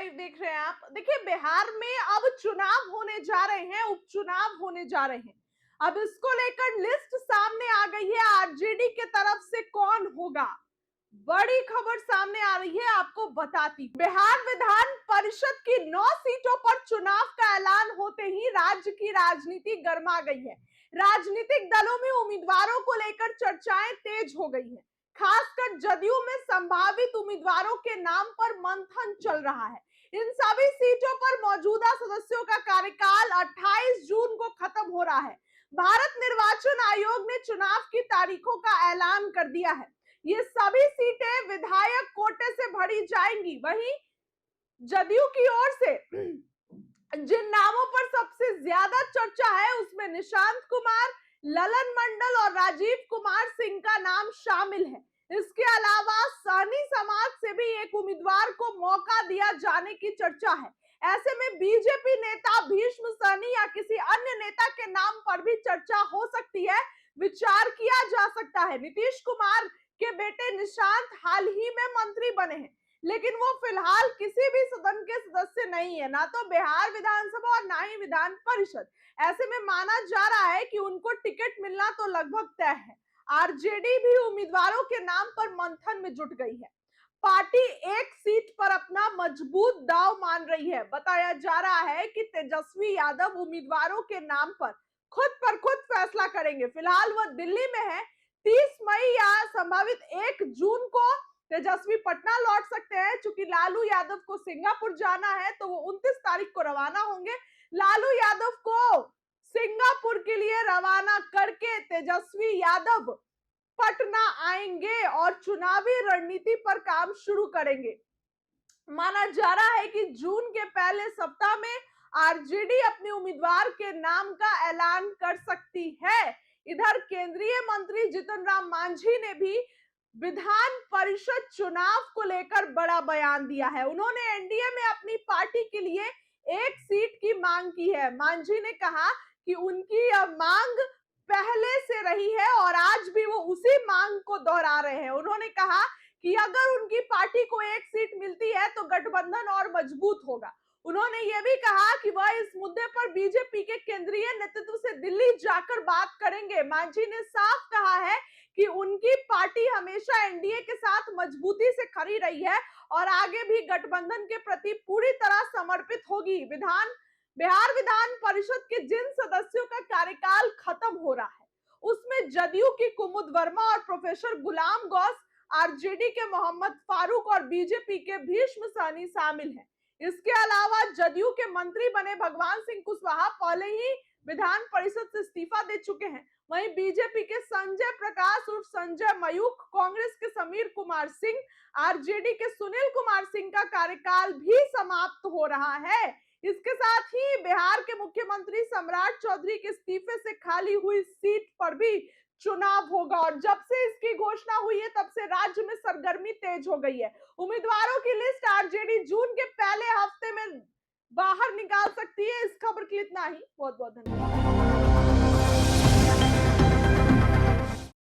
Live देख रहे हैं आप। देखिए, बिहार में अब चुनाव होने जा रहे हैं, उपचुनाव होने जा रहे हैं। अब इसको लेकर लिस्ट सामने आ गई है। आरजेडी के तरफ से कौन होगा, बड़ी खबर सामने आ रही है, आपको बताती। बिहार विधान परिषद की 9 सीटों पर चुनाव का ऐलान होते ही राज्य की राजनीति गर्मा गई है। राजनीतिक दलों में उम्मीदवारों को लेकर चर्चाएं तेज हो गई है। खासकर जदयू में संभावित उम्मीदवारों के नाम पर मंथन चल रहा है। इन सभी सीटों पर मौजूदा सदस्यों का कार्यकाल 28 जून को खत्म हो रहा है। भारत निर्वाचन आयोग ने चुनाव की तारीखों का ऐलान कर दिया है। ये सभी सीटें विधायक कोटे से भरी जाएंगी। वहीं जदयू की ओर से जिन नामों पर सबसे ज्यादा चर्चा है उसमें निशांत कुमार, ललन मंडल और राजीव कुमार सिंह का नाम शामिल है। इसके अलावा सहनी समाज से भी एक उम्मीदवार को मौका दिया जाने की चर्चा है। ऐसे में बीजेपी नेता भीष्म सहनी या किसी अन्य नेता के नाम पर भी चर्चा हो सकती है, विचार किया जा सकता है। नीतीश कुमार के बेटे निशांत हाल ही में मंत्री बने हैं, लेकिन वो फिलहाल किसी भी सदन के सदस्य नहीं है, ना तो बिहार विधानसभा और ना ही विधान परिषद। ऐसे में माना जा रहा है कि उनको टिकट मिलना तो लगभग तय है। आरजेडी भी उम्मीदवारों के नाम पर मंथन में जुट गई है। पार्टी एक सीट पर अपना मजबूत दांव मान रही है। बताया जा रहा है कि तेजस्वी यादव उम्मीदवारों के नाम पर खुद फैसला करेंगे। फिलहाल वह दिल्ली में है। 30 मई या संभावित 1 जून को तेजस्वी पटना लौट सकते हैं। चूंकि लालू यादव को सिंगापुर जाना है तो वो 29 तारीख को रवाना होंगे। लालू यादव को सिंगापुर के लिए रवाना करके तेजस्वी यादव पटना आएंगे और चुनावी रणनीति पर काम शुरू करेंगे। माना जा रहा है कि जून के पहले सप्ताह में आरजेडी अपने उम्मीदवार के नाम का ऐलान कर सकती है। इधर केंद्रीय मंत्री जीतन राम मांझी ने भी विधान परिषद चुनाव को लेकर बड़ा बयान दिया है। उन्होंने एनडीए में अपनी पार्टी के लिए एक सीट की मांग की है। मांझी ने कहा कि उनकी यह मांग पहले से रही है और आज भी वो उसी मांग को दोहरा रहे हैं। उन्होंने कहा कि अगर उनकी पार्टी को एक सीट मिलती है तो गठबंधन और मजबूत होगा। उन्होंने यह भी कहा कि वह इस मुद्दे पर बीजेपी के केंद्रीय नेतृत्व से दिल्ली जाकर बात करेंगे। मांझी ने साफ कहा है कि उनकी पार्टी हमेशा एनडीए के साथ मजबूती से खड़ी रही है और आगे भी गठबंधन के प्रति पूरी तरह समर्पित होगी। बिहार विधान परिषद के जिन सदस्यों का कार्यकाल खत्म हो रहा है उसमें जदयू की कुमुद वर्मा और प्रोफेसर गुलाम गौस, आरजेडी के मोहम्मद फारूक और बीजेपी के भीष्म सहनी शामिल हैं। इसके अलावा जदयू के मंत्री बने भगवान सिंह कुशवाहा पहले ही विधान परिषद से इस्तीफा दे चुके हैं। वहीं बीजेपी के संजय प्रकाश उर्फ संजय मयूख, कांग्रेस के समीर कुमार सिंह, आरजेडी के सुनील कुमार सिंह का कार्यकाल भी समाप्त हो रहा है। इसके साथ ही बिहार के मुख्यमंत्री सम्राट चौधरी के इस्तीफे से खाली हुई सीट पर भी चुनाव होगा और जब से इसकी घोषणा हुई है तब से राज्य में सरगर्मी तेज हो गई है। उम्मीदवारों की लिस्ट आरजेडी जून के पहले हफ्ते में बाहर निकाल सकती है। इस खबर के लिए इतना ही। बहुत बहुत धन्यवाद।